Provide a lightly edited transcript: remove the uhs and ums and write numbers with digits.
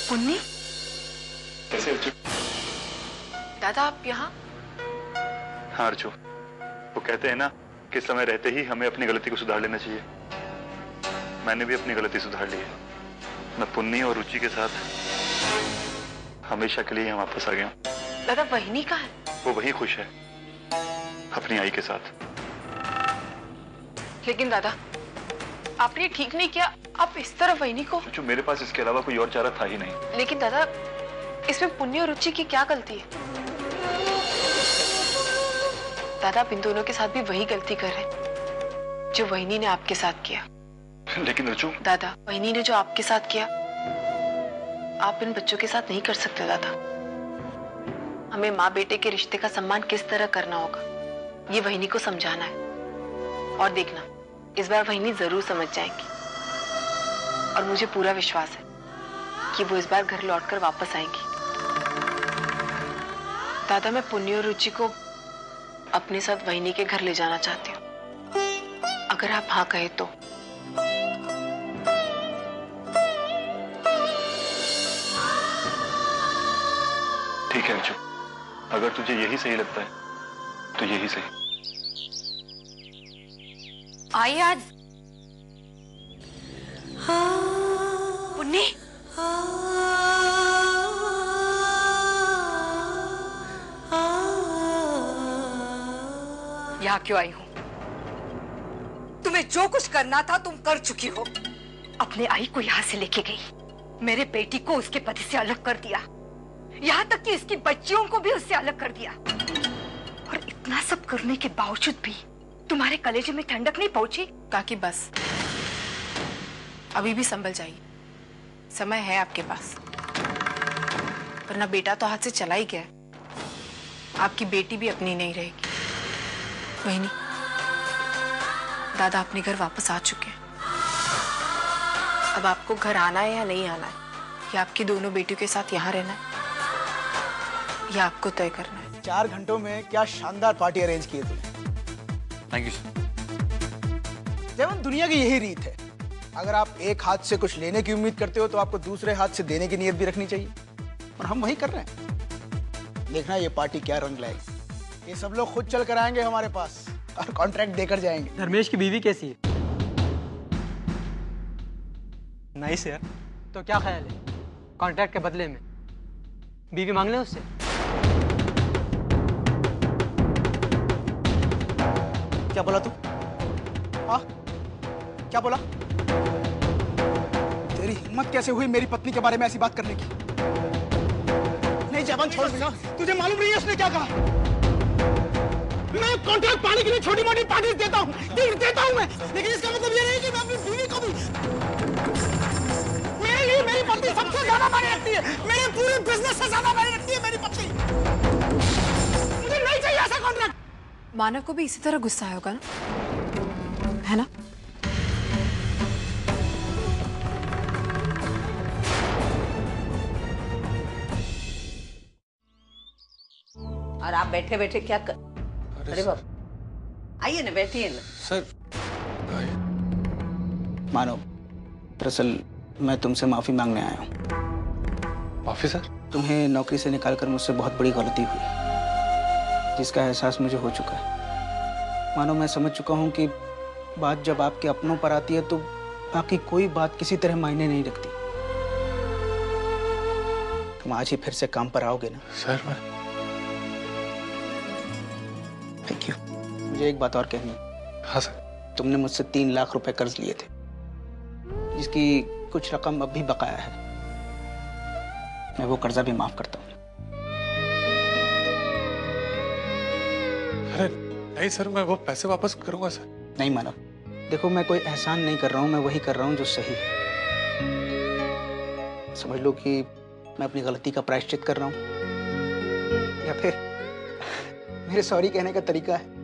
पुन्नी, कैसे अर्जु? दादा आप यहाँ? हाँ अर्जु, वो कहते हैं ना कि समय रहते ही हमें अपनी गलती को सुधार लेना चाहिए। मैंने भी अपनी गलती सुधार ली है। मैं पुन्नी और रुचि के साथ हमेशा के लिए यहाँ वापस आ गया हूँ। दादा वहिनी कहाँ है? वो वहीं खुश है अपनी आई के साथ। लेकिन दादा आपने ठीक नहीं किया, आप इस तरह वहिनी को। जो मेरे पास इसके अलावा कोई और चारा था ही नहीं। लेकिन दादा इसमें पुन्नी और रुचि की क्या गलती है? दादा आप इन दोनों के साथ भी वही गलती कर रहे हैं जो वहिनी ने आपके साथ किया। लेकिन अर्जु, दादा वहिनी ने जो आपके साथ किया आप इन बच्चों के साथ नहीं कर सकते। दादा हमें माँ बेटे के रिश्ते का सम्मान किस तरह करना होगा ये वहिनी को समझाना है। और देखना इस बार वहिनी जरूर समझ जाएंगी और मुझे पूरा विश्वास है कि वो इस बार घर लौटकर वापस आएंगी। दादा मैं पुन्नी और रुचि को अपने साथ वहिनी के घर ले जाना चाहती हूँ, अगर आप हाँ कहे तो। ठीक है अर्जु, अगर तुझे यही सही लगता है तो यही सही। आइए आज। पुन्नी, यहाँ क्यों आई हूँ? तुम्हें जो कुछ करना था तुम कर चुकी हो। अपने आई को यहाँ से लेके गई, मेरे बेटी को उसके पति से अलग कर दिया, यहाँ तक कि इसकी बच्चियों को भी उससे अलग कर दिया। और इतना सब करने के बावजूद भी तुम्हारे कलेजे में ठंडक नहीं पहुंची? काकी बस, अभी भी संभल जाइए, समय है आपके पास। वरना बेटा तो हाथ से चला ही गया, आपकी बेटी भी अपनी नहीं रहेगी। वहिनी, दादा अपने घर वापस आ चुके हैं। अब आपको घर आना है या नहीं आना है, या आपकी दोनों बेटियों के साथ यहाँ रहना है, या आपको तय करना है। 4 घंटों में क्या शानदार पार्टी अरेंज की है तुमने। Thank you sir. जयवंत, दुनिया की यही रीत है, अगर आप एक हाथ से कुछ लेने की उम्मीद करते हो तो आपको दूसरे हाथ से देने की नीयत भी रखनी चाहिए, और हम वही कर रहे हैं। देखना ये पार्टी क्या रंग लाएगी। ये सब लोग खुद चल कर आएंगे हमारे पास और कॉन्ट्रैक्ट देकर जाएंगे। धर्मेश की बीवी कैसी है? नाइस यार। तो क्या ख्याल है, कॉन्ट्रैक्ट के बदले में बीवी मांग लें उससे? क्या बोला तू? हाँ, क्या बोला? तेरी हिम्मत कैसे हुई मेरी पत्नी के बारे में ऐसी बात करने की? नहीं जयवंत, छोड़ दे। तुझे मालूम नहीं है उसने क्या कहा? मैं कॉन्ट्रैक्ट पाने के लिए छोटी मोटी पार्टी देता हूँ मैं, लेकिन इसका मतलब ये नहीं कि मैं अपनी बीवी को भी। मेरे लिए मेरी पत्नी सबसे ज्यादा मायने रखती है, मेरे पूरे बिजनेस से ज्यादा मायने रखती है मेरी पत्नी। मुझे नहीं चाहिए ऐसा कॉन्ट्रैक्ट। मानव को भी इसी तरह गुस्सा आया होगा ना, है ना? और आप बैठे बैठे क्या कर? अरे बाप, आइए ना, बैठिए ना। सर मानो, दरअसल मैं तुमसे माफी मांगने आया हूँ। माफी सर? तुम्हें नौकरी से निकालकर मुझसे बहुत बड़ी गलती हुई, जिसका एहसास मुझे हो चुका है। मानो मैं समझ चुका हूँ कि बात जब आपके अपनों पर आती है तो बाकी कोई बात किसी तरह मायने नहीं रखती। तुम आज ही फिर से काम पर आओगे ना? सर मैं। Thank you. मुझे एक बात और कहनी है। हाँ सर। तुमने मुझसे 3 लाख रुपए कर्ज लिए थे, जिसकी कुछ रकम अब भी बकाया है। मैं वो कर्जा भी माफ करता हूँ। अरे नहीं सर, मैं वो पैसे वापस करूंगा सर। नहीं मानव, देखो मैं कोई एहसान नहीं कर रहा हूँ, मैं वही कर रहा हूँ जो सही है। समझ लो कि मैं अपनी गलती का प्रायश्चित कर रहा हूँ, या फिर मेरे सॉरी कहने का तरीका है।